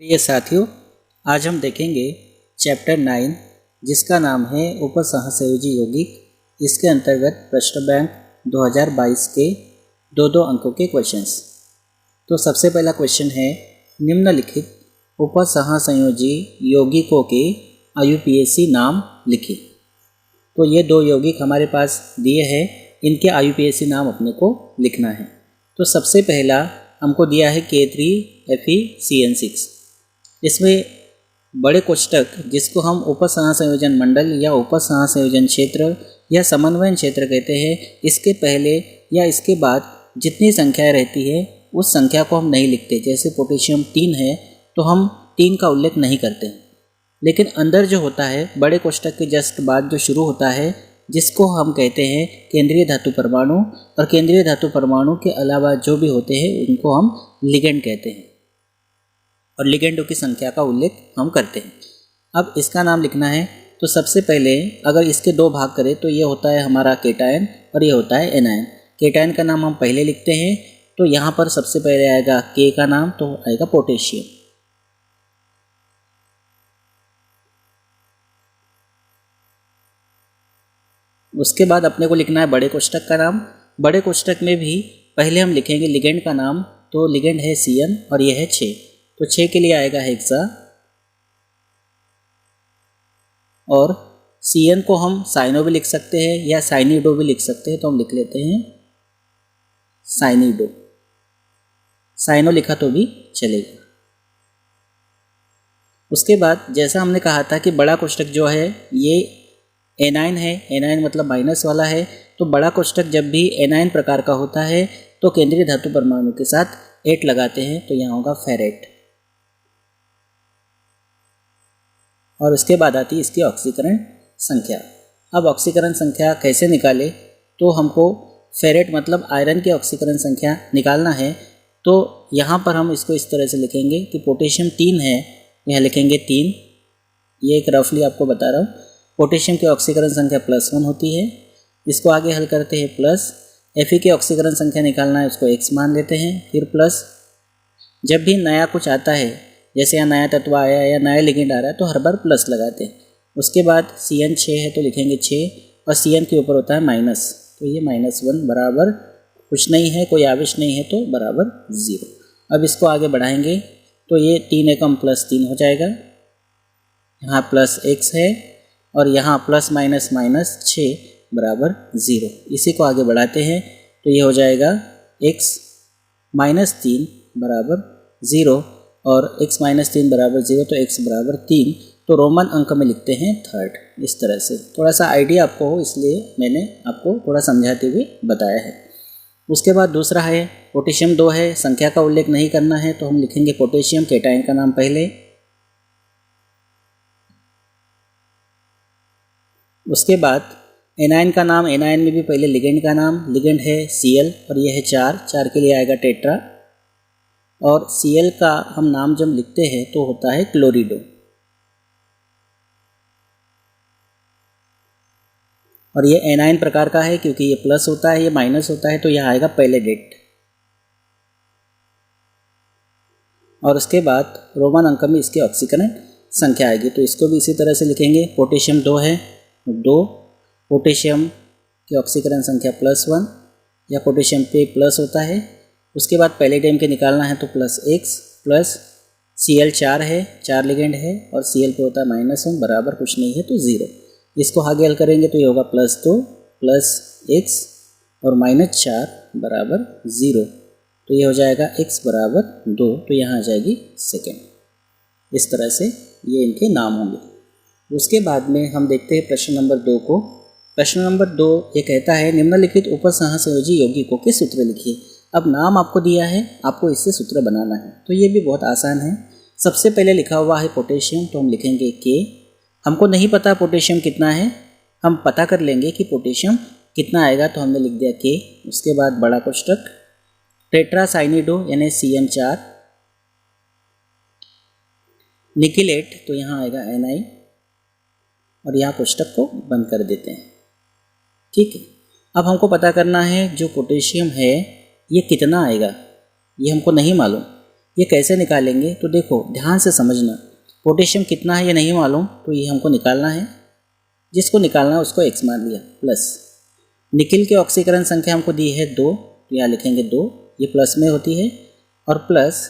प्रिय साथियों, आज हम देखेंगे चैप्टर 9 जिसका नाम है उपसहसंयोजी यौगिक। इसके अंतर्गत प्रश्न बैंक 2022 के दो अंकों के क्वेश्चंस। तो सबसे पहला क्वेश्चन है, निम्नलिखित उपसहसंयोजी यौगिकों के IUPAC नाम लिखिए। तो ये दो यौगिक हमारे पास दिए हैं, इनके IUPAC नाम अपने को लिखना है। तो सबसे पहला हमको दिया है K3FeCN6। इसमें बड़े कोष्ठक जिसको हम उपसहसंयोजन मंडल या उपसहसंयोजन क्षेत्र या समन्वयन क्षेत्र कहते हैं, इसके पहले या इसके बाद जितनी संख्याएं रहती है उस संख्या को हम नहीं लिखते। जैसे पोटेशियम 3 है तो हम 3 का उल्लेख नहीं करते, लेकिन अंदर जो होता है बड़े कोष्ठक के जस्ट बाद जो शुरू होता है जिसको हम कहते हैं केंद्रीय धातु परमाणु, और केंद्रीय धातु परमाणु के अलावा जो भी होते हैं उनको हम लिगेंड कहते हैं और लिगेंडों की संख्या का उल्लेख हम करते हैं। अब इसका नाम लिखना है तो सबसे पहले अगर इसके दो भाग करें तो ये होता है हमारा केटायन और ये होता है एनायन। केटायन का नाम हम पहले लिखते हैं, तो यहाँ पर सबसे पहले आएगा के का नाम, तो आएगा पोटेशियम। उसके बाद अपने को लिखना है बड़े कोष्ठक का नाम। बड़े कोष्ठक में भी पहले हम लिखेंगे लिगेंड का नाम, तो लिगेंड है CN और यह है 6, तो 6 के लिए आएगा हेक्सा। और CN को हम साइनो भी लिख सकते हैं या साइनिडो भी लिख सकते हैं, तो हम लिख लेते हैं साइनिडो। साइनो लिखा तो भी चलेगा। उसके बाद जैसा हमने कहा था कि बड़ा कोष्ठक जो है ये एनायन है, एनायन मतलब माइनस वाला है, तो बड़ा कोष्ठक जब भी एनायन प्रकार का होता है तो केंद्रीय धातु परमाणु के साथ 8 लगाते हैं, तो यहाँ होगा फेरेट। और उसके बाद आती है इसकी ऑक्सीकरण संख्या। अब ऑक्सीकरण संख्या कैसे निकाले, तो हमको फेरेट मतलब आयरन की ऑक्सीकरण संख्या निकालना है। तो यहाँ पर हम इसको इस तरह से लिखेंगे कि पोटेशियम 3 है, यहाँ लिखेंगे 3। ये एक रफली आपको बता रहा हूँ। पोटेशियम की ऑक्सीकरण संख्या +1 होती है, इसको आगे हल करते हैं प्लस। Fe की ऑक्सीकरण संख्या निकालना है, उसको x मान लेते हैं, फिर प्लस। जब भी नया कुछ आता है, जैसे यहाँ नया तत्व आया या नया लिगेंड आ रहा है, तो हर बार प्लस लगाते हैं। उसके बाद CN 6 है तो लिखेंगे 6 और CN के ऊपर होता है माइनस, तो ये -1 बराबर कुछ नहीं है, कोई आवेश नहीं है, तो बराबर 0। अब इसको आगे बढ़ाएंगे तो ये 3 एकम +3 हो जाएगा, यहाँ +x है और यहाँ प्लस माइनस माइनस 6 बराबर 0। इसी को आगे बढ़ाते हैं तो ये हो जाएगा x -3 बराबर 0 और x -3 बराबर 0, तो x बराबर 3, तो रोमन अंक में लिखते हैं 3rd। इस तरह से थोड़ा सा आइडिया आपको हो, इसलिए मैंने आपको थोड़ा समझाते हुए बताया है। उसके बाद दूसरा है पोटेशियम 2 है, संख्या का उल्लेख नहीं करना है, तो हम लिखेंगे पोटेशियम, केटायन का नाम पहले। उसके बाद एनायन का नाम, एनायन में भी पहले लिगेंड का नाम, लिगेंड है Cl और यह है 4 के लिए आएगा टेट्रा। और Cl का हम नाम जब लिखते हैं तो होता है क्लोरिडो। और ये एनायन प्रकार का है क्योंकि ये प्लस होता है, ये माइनस होता है, तो यह आएगा पैलेडेट। और उसके बाद रोमन अंक में इसकी ऑक्सीकरण संख्या आएगी, तो इसको भी इसी तरह से लिखेंगे। पोटेशियम 2 है, 2 पोटेशियम की ऑक्सीकरण संख्या +1 या पोटेशियम पे प्लस होता है। उसके बाद पैलेडियम के निकालना है तो +x प्लस Cl 4 है, 4 लिगेंड है और Cl पे होता है -1 बराबर कुछ नहीं है, तो 0। इसको आगे हल करेंगे तो ये होगा +2 प्लस x और -4 बराबर 0, तो ये हो जाएगा x बराबर 2, तो यहाँ आ जाएगी सेकेंड। इस तरह से ये इनके नाम होंगे। उसके बाद में हम देखते हैं प्रश्न नंबर 2 को। प्रश्न नंबर 2 ये कहता है, निम्नलिखित उपसहसंयोजी यौगिकों के सूत्र लिखिए। अब नाम आपको दिया है, आपको इससे सूत्र बनाना है, तो ये भी बहुत आसान है। सबसे पहले लिखा हुआ है पोटेशियम, तो हम लिखेंगे K। हमको नहीं पता पोटेशियम कितना है, हम पता कर लेंगे कि पोटेशियम कितना आएगा, तो हमने लिख दिया K। उसके बाद बड़ा कोष्ठक टेट्रासाइनिडो यानी CN 4, निकिलेट तो यहाँ आएगा Ni और यहाँ कोष्ठक को बंद कर देते हैं। ठीक है, अब हमको पता करना है जो पोटेशियम है ये कितना आएगा, ये हमको नहीं मालूम। ये कैसे निकालेंगे, तो देखो ध्यान से समझना। पोटेशियम कितना है ये नहीं मालूम, तो ये हमको निकालना है, जिसको निकालना है उसको x मान लिया, प्लस निकिल की ऑक्सीकरण संख्या हमको दी है 2, तो यहाँ लिखेंगे 2, ये प्लस में होती है, और प्लस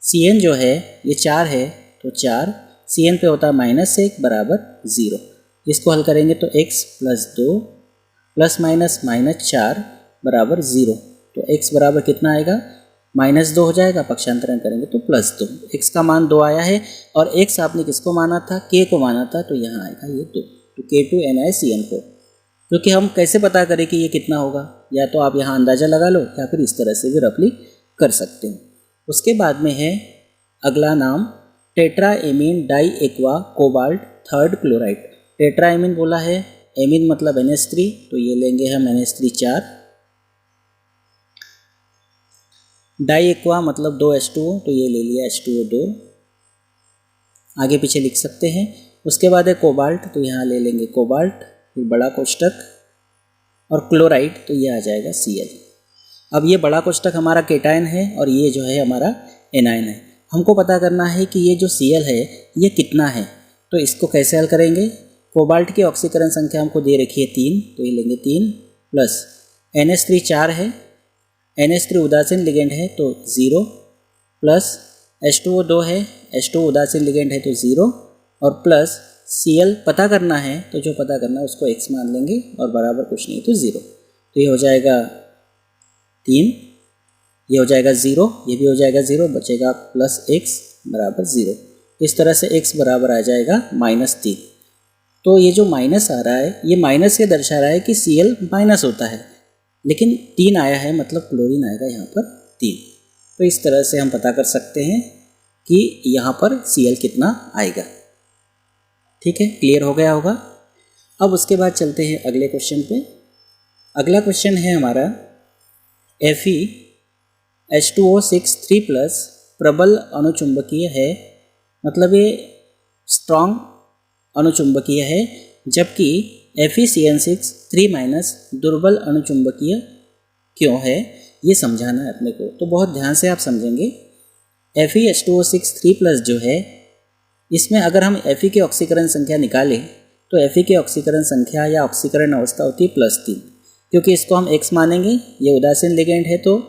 Cn जो है ये 4 है, तो 4 Cn पे होता है -1 बराबर 0। इसको हल करेंगे तो x + 2 + -4 बराबर 0, तो x बराबर कितना आएगा, -2 हो जाएगा, पक्षांतरण करेंगे तो +2। x का मान 2 आया है, और x आपने किसको माना था, k को माना था, तो यहाँ आएगा ये 2, तो K2NiCN4। क्योंकि हम कैसे पता करें कि ये कितना होगा, या तो आप यहाँ अंदाज़ा लगा लो या फिर इस तरह से भी रफली कर सकते हो। उसके बाद में है अगला नाम tetraammine diaqua cobalt third chloride. Tetraammine बोला है, एमीन मतलब NH3, तो ये लेंगे हम NH3 4, डाई एक्वा मतलब 2H2O, तो ये ले लिया H2O 2, आगे पीछे लिख सकते हैं। उसके बाद है कोबाल्ट, तो यहाँ ले लेंगे कोबाल्ट, फिर बड़ा कोष्टक, और क्लोराइड, तो ये आ जाएगा Cl। अब ये बड़ा कोष्टक हमारा केटायन है और ये जो है हमारा एनायन है। हमको पता करना है कि ये जो Cl है ये कितना है, तो इसको कैसे हल करेंगे। कोबाल्ट की ऑक्सीकरण संख्या हमको दे रखी है 3, तो ये लेंगे 3, प्लस NH3 4 है, NH3 उदासीन लिगेंड है तो 0, प्लस H2O 2 है, H2O उदासीन लिगेंड है तो 0, और प्लस Cl पता करना है, तो जो पता करना है उसको x मान लेंगे और बराबर कुछ नहीं तो 0, तो ये हो जाएगा 3, ये हो जाएगा 0, ये भी हो जाएगा 0, बचेगा प्लस x बराबर 0। इस तरह से x बराबर आ जाएगा -3। तो ये जो माइनस आ रहा है ये माइनस ये दर्शा रहा है कि Cl माइनस होता है, लेकिन 3 आया है मतलब क्लोरीन आएगा यहाँ पर 3। तो इस तरह से हम पता कर सकते हैं कि यहाँ पर Cl कितना आएगा। ठीक है, क्लियर हो गया होगा। अब उसके बाद चलते हैं अगले क्वेश्चन पे। अगला क्वेश्चन है हमारा FeH2O6 3+ प्रबल अणुचुंबकीय है, मतलब ये स्ट्रॉन्ग अणुचुंबकीय है, जबकि FeCN6 3- दुर्बल अणुचुंबकीय क्यों है, ये समझाना है अपने को। तो बहुत ध्यान से आप समझेंगे। FeH2O6 3+ जो है, इसमें अगर हम Fe की ऑक्सीकरण संख्या निकालें तो Fe की ऑक्सीकरण संख्या या ऑक्सीकरण अवस्था होती है +3, क्योंकि इसको हम x मानेंगे, ये उदासीन लिगेंड है तो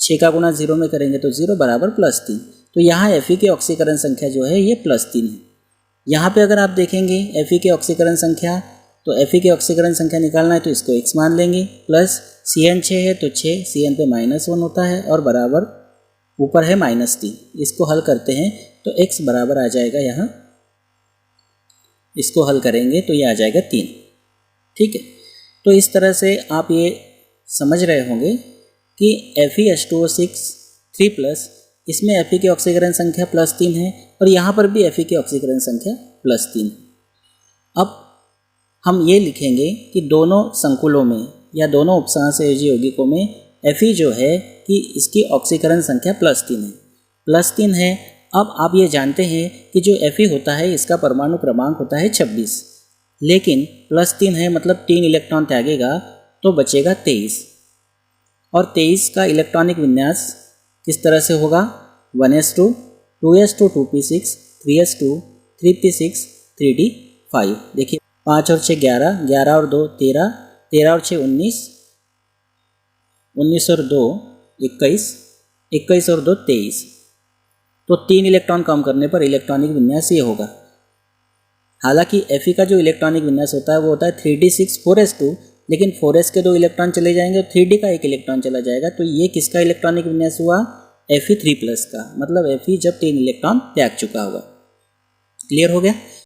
6 का गुणा 0 में करेंगे तो 0 बराबर +3। तो यहाँ Fe की ऑक्सीकरण संख्या जो है ये +3 है। यहाँ पे अगर आप देखेंगे Fe की ऑक्सीकरण संख्या, तो Fe की ऑक्सीकरण संख्या निकालना है तो इसको x मान लेंगे, प्लस Cn 6 है तो 6 Cn पे -1 होता है और बराबर ऊपर है -3। इसको हल करते हैं तो x बराबर आ जाएगा, यहाँ इसको हल करेंगे तो ये आ जाएगा 3। ठीक है, तो इस तरह से आप ये समझ रहे होंगे कि FeH2O6 3+, इसमें Fe की ऑक्सीकरण संख्या +3 है और यहाँ पर भी Fe की ऑक्सीकरण संख्या +3 है। अब हम ये लिखेंगे कि दोनों संकुलों में या दोनों उपसंयोजी यौगिकों में Fe जो है कि इसकी ऑक्सीकरण संख्या +3 है। अब आप ये जानते हैं कि जो Fe होता है इसका परमाणु क्रमांक होता है 26, लेकिन +3 है मतलब 3 इलेक्ट्रॉन त्यागेगा तो बचेगा 23, और 23 का इलेक्ट्रॉनिक विन्यास किस तरह से होगा, 1s2 2s2 2p6 3s2 3p6 3d5। देखिए 5 और 6 11, 11 और 2 13, 13 और 6 19, 19 और 2 21, 21 और 2 23। तो 3 इलेक्ट्रॉन कम करने पर इलेक्ट्रॉनिक विन्यास ये होगा। हालांकि Fe का जो इलेक्ट्रॉनिक विन्यास होता है वो होता है 3d6 4s2, लेकिन 4s के 2 इलेक्ट्रॉन चले जाएंगे और 3d का 1 इलेक्ट्रॉन चला जाएगा, तो ये किसका इलेक्ट्रॉनिक विन्यास हुआ, Fe3+ का, मतलब Fe जब 3 इलेक्ट्रॉन त्याग चुका होगा। क्लियर हो गया।